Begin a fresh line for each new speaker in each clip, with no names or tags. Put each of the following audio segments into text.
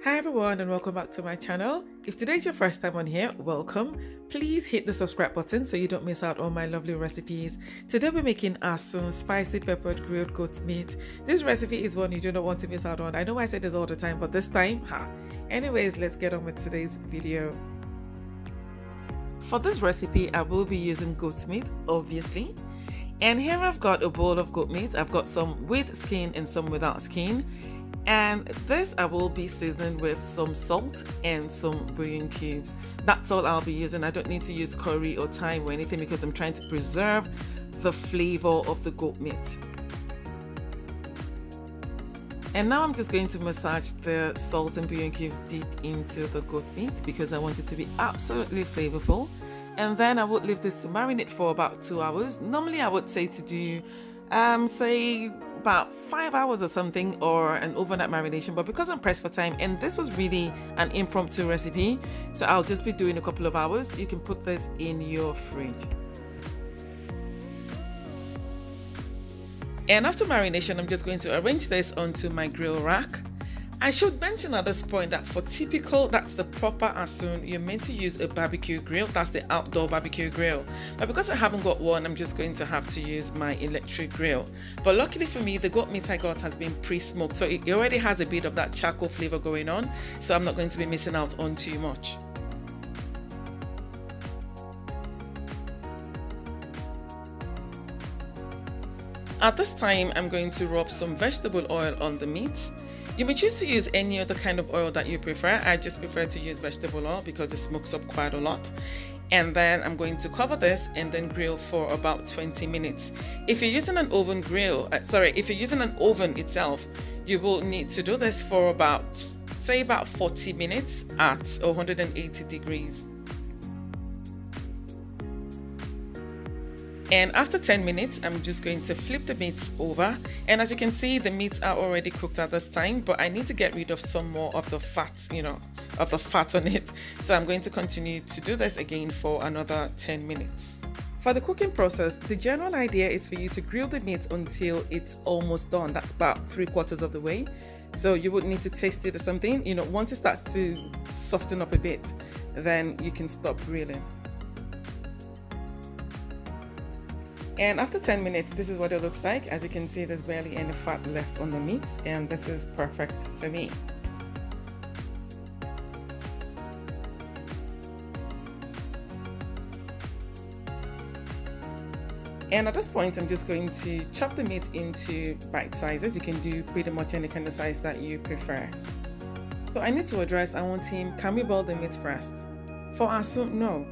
Hi everyone and welcome back to my channel. If today's your first time on here, welcome. Please hit the subscribe button so you don't miss out on my lovely recipes. Today we're making Asun spicy peppered grilled goat meat. This recipe is one you do not want to miss out on. I know I say this all the time, but this time, Anyways, let's get on with today's video. For this recipe, I will be using goat meat, obviously. And here I've got a bowl of goat meat. I've got some with skin and some without skin. And this I will be seasoning with some salt and some bouillon cubes. That's all I'll be using. I don't need to use curry or thyme or anything because I'm trying to preserve the flavor of the goat meat. And now I'm just going to massage the salt and bouillon cubes deep into the goat meat because I want it to be absolutely flavorful. And then I would leave this to marinate for about 2 hours. Normally I would say to do say about 5 hours or something, or an overnight marination, but because I'm pressed for time and this was really an impromptu recipe, so I'll just be doing a couple of hours. You can put this in your fridge. And after marination, I'm just going to arrange this onto my grill rack. I should mention at this point that for typical, that's the proper Asun, you're meant to use a barbecue grill. That's the outdoor barbecue grill. But because I haven't got one, I'm just going to have to use my electric grill. But luckily for me, the goat meat I got has been pre-smoked, so it already has a bit of that charcoal flavor going on. So I'm not going to be missing out on too much. At this time, I'm going to rub some vegetable oil on the meat. You may choose to use any other kind of oil that you prefer. I just prefer to use vegetable oil because it smokes up quite a lot. And then I'm going to cover this and then grill for about 20 minutes. If you're using an oven grill, if you're using an oven itself, you will need to do this for about 40 minutes at 180 degrees. And after 10 minutes, I'm just going to flip the meats over. And as you can see, the meats are already cooked at this time, but I need to get rid of some more of the fat, of the fat on it. So I'm going to continue to do this again for another 10 minutes. For the cooking process, the general idea is for you to grill the meat until it's almost done. That's about 3/4 of the way. So you would need to taste it or something. Once it starts to soften up a bit, then you can stop grilling. And after 10 minutes, this is what it looks like. As you can see, there's barely any fat left on the meat, and this is perfect for me. And at this point, I'm just going to chop the meat into bite sizes. You can do pretty much any kind of size that you prefer. So I need to address our team, can we boil the meat first? For Asun, no.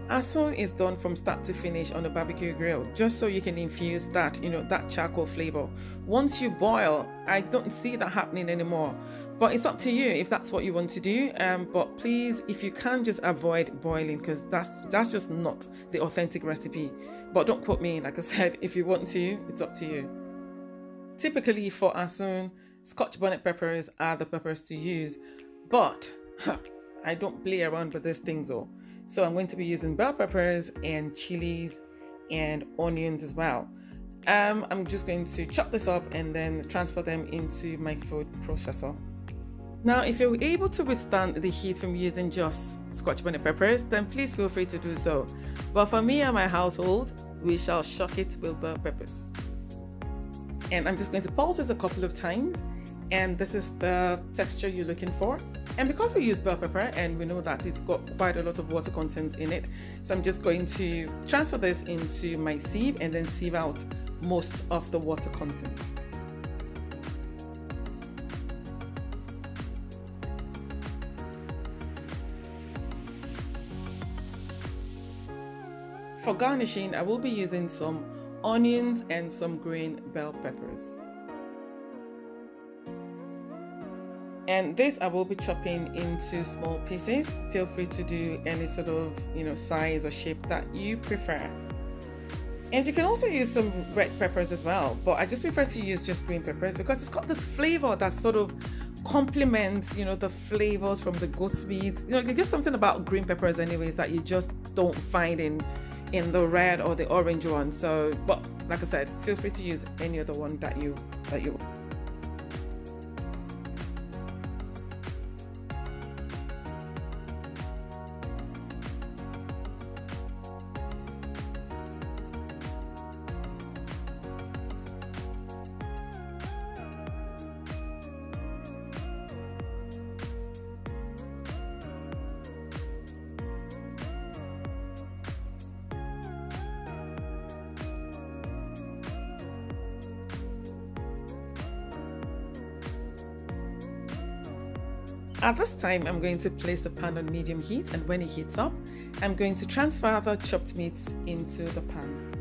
Asun is done from start to finish on a barbecue grill, just so you can infuse that, that charcoal flavor. Once you boil, I don't see that happening anymore. But it's up to you if that's what you want to do. But please, if you can, just avoid boiling because that's just not the authentic recipe. But don't quote me, like I said, if you want to, it's up to you. Typically for Asun, Scotch bonnet peppers are the peppers to use. But I don't play around with these things though. So I'm going to be using bell peppers and chilies and onions as well. I'm just going to chop this up and then transfer them into my food processor. Now, if you're able to withstand the heat from using just Scotch bonnet peppers, then please feel free to do so. But for me and my household, we shall shock it with bell peppers. And I'm just going to pulse this a couple of times. And this is the texture you're looking for. And because we use bell pepper and we know that it's got quite a lot of water content in it, so I'm just going to transfer this into my sieve and then sieve out most of the water content. For garnishing, I will be using some onions and some green bell peppers. And this I will be chopping into small pieces. Feel free to do any sort of, size or shape that you prefer. And you can also use some red peppers as well, but I just prefer to use just green peppers because it's got this flavor that sort of complements, the flavors from the goat's meat. There's just something about green peppers anyways that you just don't find in the red or the orange one. So, but like I said, feel free to use any other one that you want. At this time, I'm going to place the pan on medium heat, and when it heats up, I'm going to transfer the chopped meats into the pan.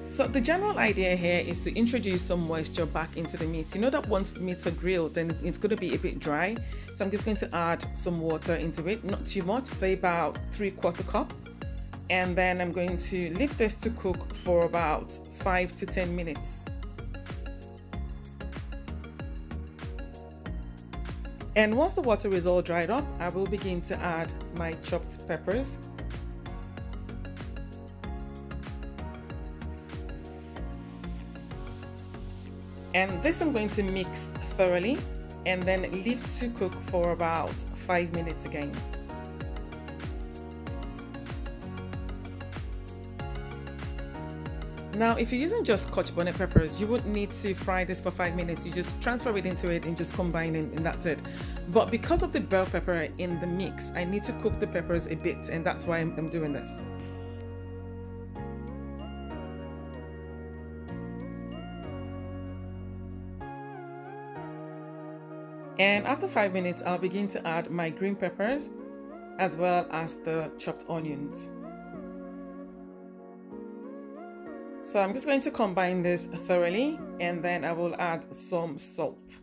So the general idea here is to introduce some moisture back into the meat. You know that once the meats are grilled, then it's going to be a bit dry. So I'm just going to add some water into it, not too much, say about 3/4 cup. And then I'm going to leave this to cook for about 5 to 10 minutes. And once the water is all dried up, I will begin to add my chopped peppers. And this I'm going to mix thoroughly and then leave to cook for about 5 minutes again. Now, if you're using just Scotch bonnet peppers, you wouldn't need to fry this for 5 minutes. You just transfer it into it and just combine it, and that's it. But because of the bell pepper in the mix, I need to cook the peppers a bit, and that's why I'm doing this. And after 5 minutes, I'll begin to add my green peppers as well as the chopped onions. So I'm just going to combine this thoroughly, and then I will add some salt.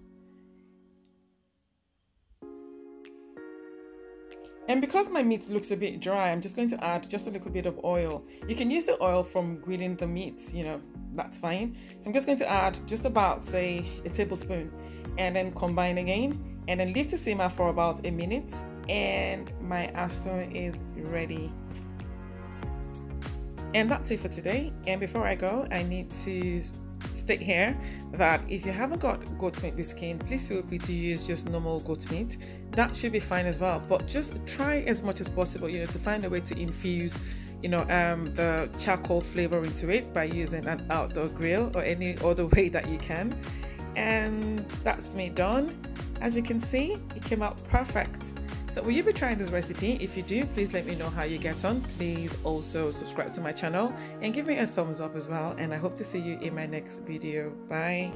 And because my meat looks a bit dry, I'm just going to add just a little bit of oil. You can use the oil from grilling the meats, you know, that's fine. So I'm just going to add just about, say, a tablespoon, and then combine again, and then leave to simmer for about a minute, and my asun is ready. And that's it for today. And before I go, I need to state here that if you haven't got goat meat with skin, please feel free to use just normal goat meat. That should be fine as well, but just try as much as possible, you know, to find a way to infuse, you know, the charcoal flavor into it by using an outdoor grill or any other way that you can. And that's me done. As you can see, it came out perfect. So will you be trying this recipe? If you do, please let me know how you get on. Please also subscribe to my channel and give me a thumbs up as well. And I hope to see you in my next video. Bye.